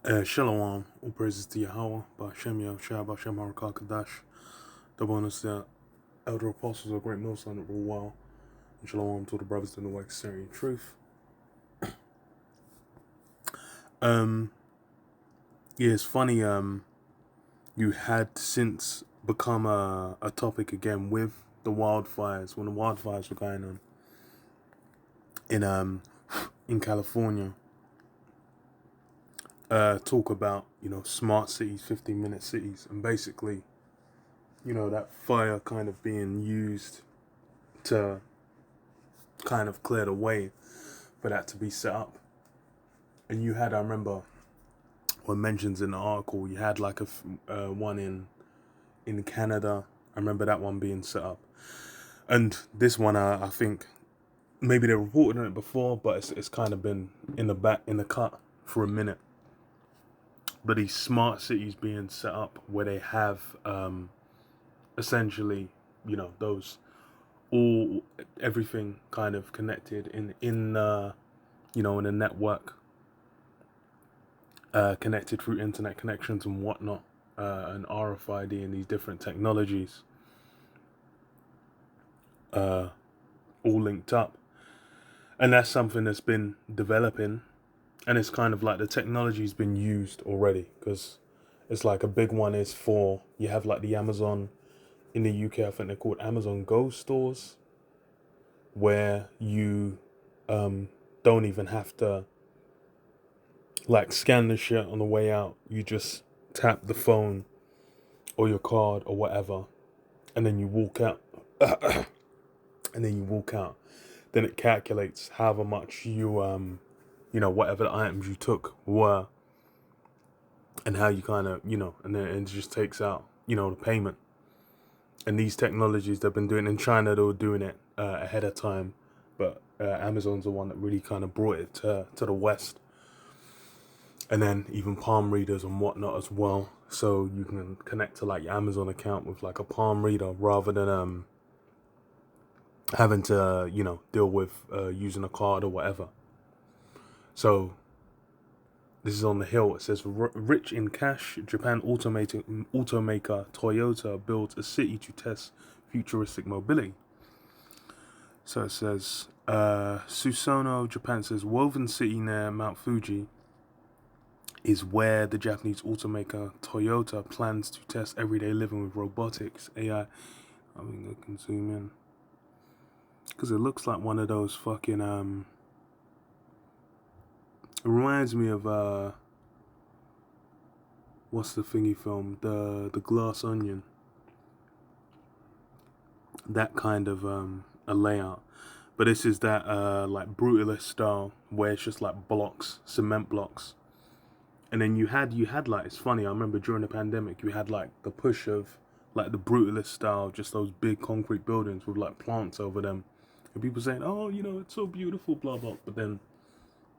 Shalom, all praises to Yahweh, Ba'Shem Yahushua, Ba'Shem Harakah Kadash, the bonus that elder apostles of great millstone that rule well, and Shalom to the brothers in the way concerning truth. Um, yeah, it's funny, you had since become a topic again with the wildfires, when the wildfires were going on in California. Talk about, smart cities, 15-minute cities, and basically, that fire kind of being used to kind of clear the way for that to be set up. And you had, I remember, what mentions in the article, you had like a one in Canada. I remember that one being set up, and this one, I think maybe they reported on it before, but it's kind of been in the cut for a minute. But these smart cities being set up where they have essentially, those all everything kind of connected in a network, connected through internet connections and whatnot, and RFID and these different technologies, all linked up. And that's something that's been developing, and it's kind of like the technology's been used already, because it's like a big one is for, you have like the Amazon in the UK, I think they're called Amazon Go stores, where you don't even have to like scan the shit on the way out. You just tap the phone or your card or whatever, and then you walk out. And then you walk out. Then it calculates however much you whatever the items you took were, and how you kind of, and then it just takes out, the payment. And these technologies they've been doing in China, they were doing it ahead of time, but Amazon's the one that really kind of brought it to the West. And then even palm readers and whatnot as well, so you can connect to like your Amazon account with like a palm reader, rather than having to deal with using a card or whatever. So this is on the Hill. It says, rich in cash, Japan automaker Toyota builds a city to test futuristic mobility. So it says, Susono, Japan says, woven city near Mount Fuji is where the Japanese automaker Toyota plans to test everyday living with robotics, AI. I mean, I can zoom in, because it looks like one of those fucking it reminds me of what's the thingy film, the Glass Onion, that kind of a layout. But this is that like brutalist style, where it's just like blocks, cement blocks. And then you had like, it's funny, I remember during the pandemic you had like the push of like the brutalist style, just those big concrete buildings with like plants over them, and people saying, oh, it's so beautiful, blah blah. But then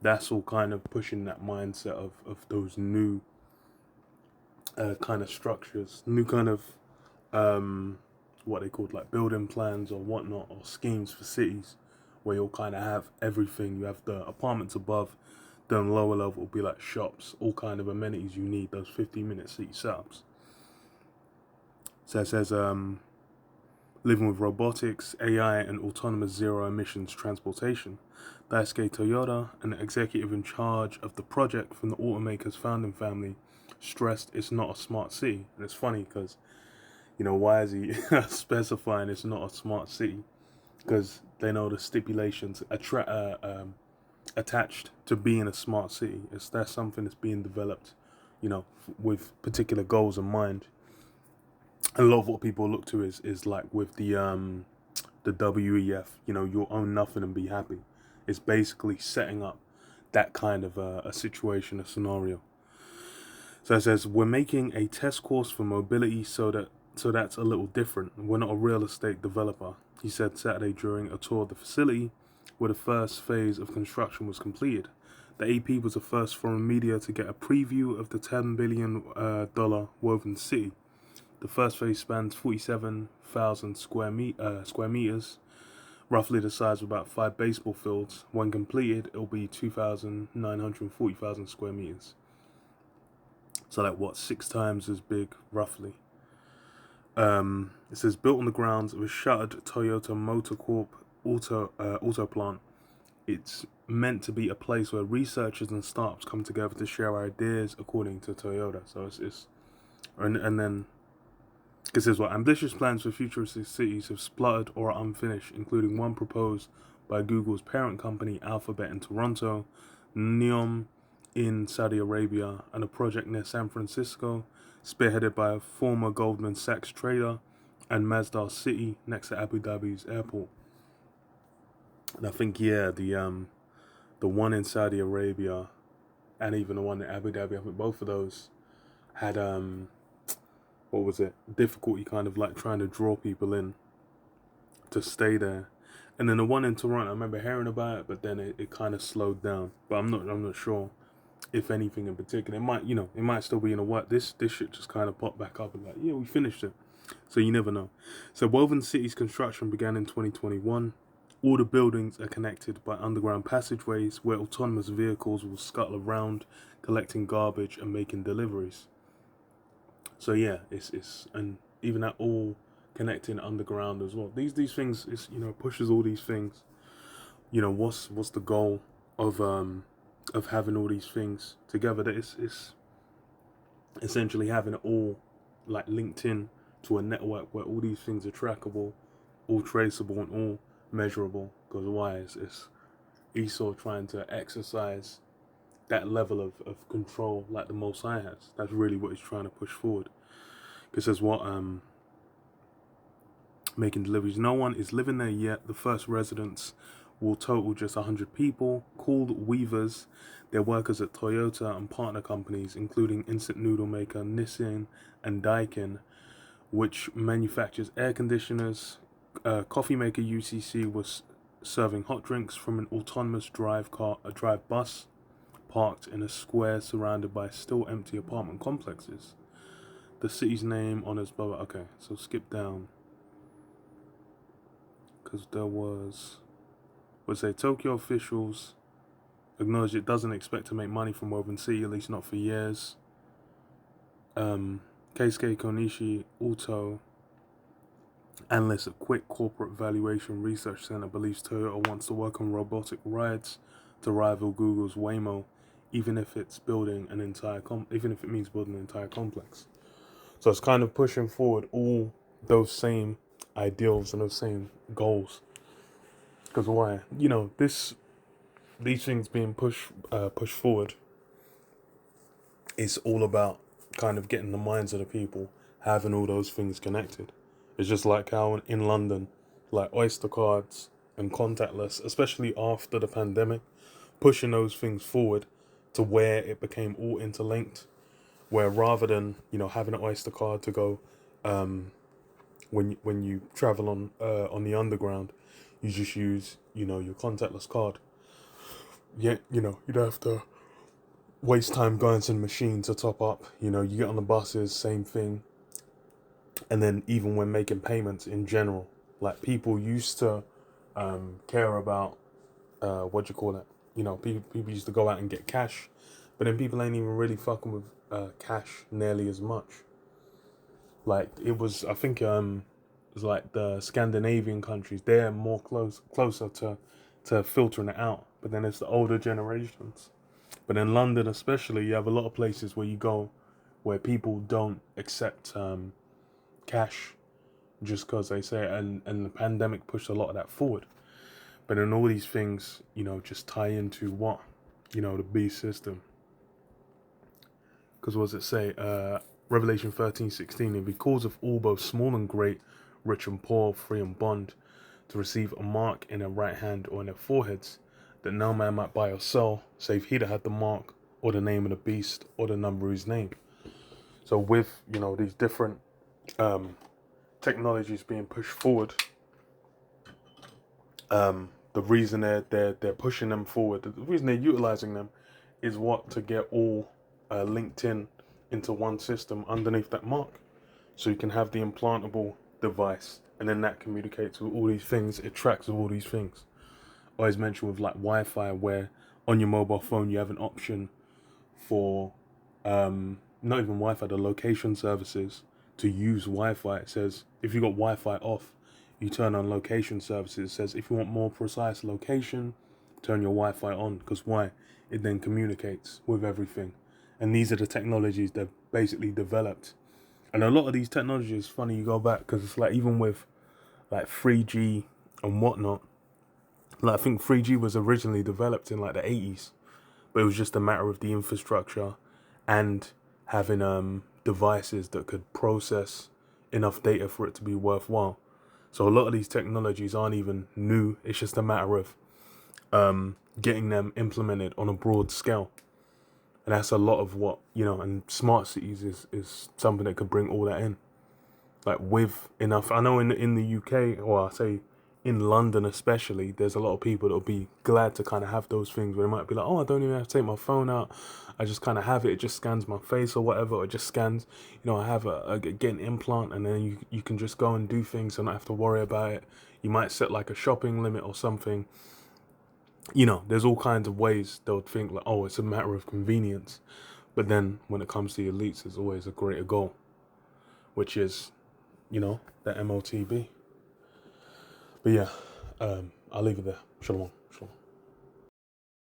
that's all kind of pushing that mindset of those new kind of structures, new kind of what they called like building plans or whatnot, or schemes for cities, where you'll kind of have everything. You have the apartments above, then lower level will be like shops, all kind of amenities you need, those 15-minute city setups. So it says, living with robotics, AI, and autonomous zero emissions transportation. Daisuke Toyota, an executive in charge of the project from the automaker's founding family, stressed it's not a smart city. And it's funny because, why is he specifying it's not a smart city? Because they know the stipulations attached to being a smart city. That's something that's being developed, with particular goals in mind. And a lot of what people look to is like with the WEF, you'll own nothing and be happy. It's basically setting up that kind of a situation, a scenario. So it says, we're making a test course for mobility, so that's a little different. We're not a real estate developer, he said Saturday during a tour of the facility where the first phase of construction was completed. The AP was the first foreign media to get a preview of the $10 billion woven city. The first phase spans 47,000 square meters, roughly the size of about 5 baseball fields. When completed, it'll be 2,940,000 square meters. So like what, 6 times as big roughly. It says built on the grounds of a shuttered Toyota Motor Corp auto plant. It's meant to be a place where researchers and startups come together to share ideas, according to Toyota. So it's and then this is what ambitious plans for futuristic cities have spluttered or are unfinished, including one proposed by Google's parent company Alphabet in Toronto, Neom in Saudi Arabia, and a project near San Francisco, spearheaded by a former Goldman Sachs trader, and Masdar City next to Abu Dhabi's airport. And I think the one in Saudi Arabia and even the one in Abu Dhabi, I think both of those had what was it, difficulty kind of like trying to draw people in to stay there. And then the one in Toronto, I remember hearing about it, but then it kind of slowed down. But I'm not sure if anything in particular. It might, it might still be in a work. This shit just kind of popped back up and like, yeah, we finished it. So you never know. So Woven City's construction began in 2021. All the buildings are connected by underground passageways where autonomous vehicles will scuttle around, collecting garbage and making deliveries. So yeah, it's and even that all connecting underground as well. These things is pushes all these things. What's the goal of having all these things together? That it's essentially having it all like linked in to a network where all these things are trackable, all traceable, and all measurable. Because why is Esau trying to exercise that level of control like the Most High has? That's really what he's trying to push forward. Because there's what making deliveries. No one is living there yet. The first residents will total just 100 people, called weavers. They're workers at Toyota and partner companies, including instant noodle maker Nissin and Daikin, which manufactures air conditioners. Coffee maker UCC was serving hot drinks from an autonomous drive bus parked in a square surrounded by still empty apartment complexes. The city's name honors Baba. Okay, so skip down. Because there was Tokyo officials acknowledge it doesn't expect to make money from Woven City, at least not for years. Keisuke Konishi Auto, analyst at Quick Corporate Valuation Research Center, believes Toyota wants to work on robotic rides to rival Google's Waymo, even if it's building an entire even if it means building an entire complex. So it's kind of pushing forward all those same ideals and those same goals. Because why? These things being pushed forward. It's all about kind of getting the minds of the people, having all those things connected. It's just like how in London, like Oyster cards and contactless, especially after the pandemic, pushing those things forward to where it became all interlinked. Where rather than having an Oyster card to go when you travel on the underground, you just use your contactless card. Yeah, you don't have to waste time going to the machine to top up. You get on the buses, same thing. And then even when making payments in general, like people used to care about what do you call it? People used to go out and get cash, but then people ain't even really fucking with cash nearly as much. Like it was, I think it was like the Scandinavian countries. They're more closer to filtering it out. But then it's the older generations. But in London especially, you have a lot of places where you go where people don't accept cash just because they say it. And the pandemic pushed a lot of that forward. But then all these things, just tie into what? The beast system. Because what does it say? Revelation 13:16, it because of all both small and great, rich and poor, free and bond, to receive a mark in their right hand or in their foreheads, that no man might buy or sell, save he that had the mark, or the name of the beast, or the number of his name. So with, these different technologies being pushed forward, the reason they're pushing them forward, the reason they're utilizing them is what? To get all linked into one system underneath that mark. So you can have the implantable device, and then that communicates with all these things, it tracks with all these things. Always mentioned with like Wi-Fi, where on your mobile phone you have an option for not even Wi-Fi, the location services to use Wi-Fi. It says if you got Wi-Fi off, you turn on location services. It says if you want more precise location, turn your Wi-Fi on. Because why? It then communicates with everything. And these are the technologies they've basically developed. And a lot of these technologies, funny you go back, because it's like even with like 3G and whatnot, like I think 3G was originally developed in like the 80s, but it was just a matter of the infrastructure and having devices that could process enough data for it to be worthwhile. So a lot of these technologies aren't even new. It's just a matter of getting them implemented on a broad scale. And that's a lot of what, and smart cities is something that could bring all that in. Like with enough, I know in the UK, or I say in London especially, there's a lot of people that'll be glad to kind of have those things where they might be like, oh, I don't even have to take my phone out. I just kind of have it. It just scans my face or whatever. Or it just scans, I have get an implant, and then you can just go and do things and not have to worry about it. You might set like a shopping limit or something. There's all kinds of ways they'll think like, oh, it's a matter of convenience. But then when it comes to the elites, there's always a greater goal, which is, the MOTB. But yeah, I'll leave it there. Shalom. Shalom.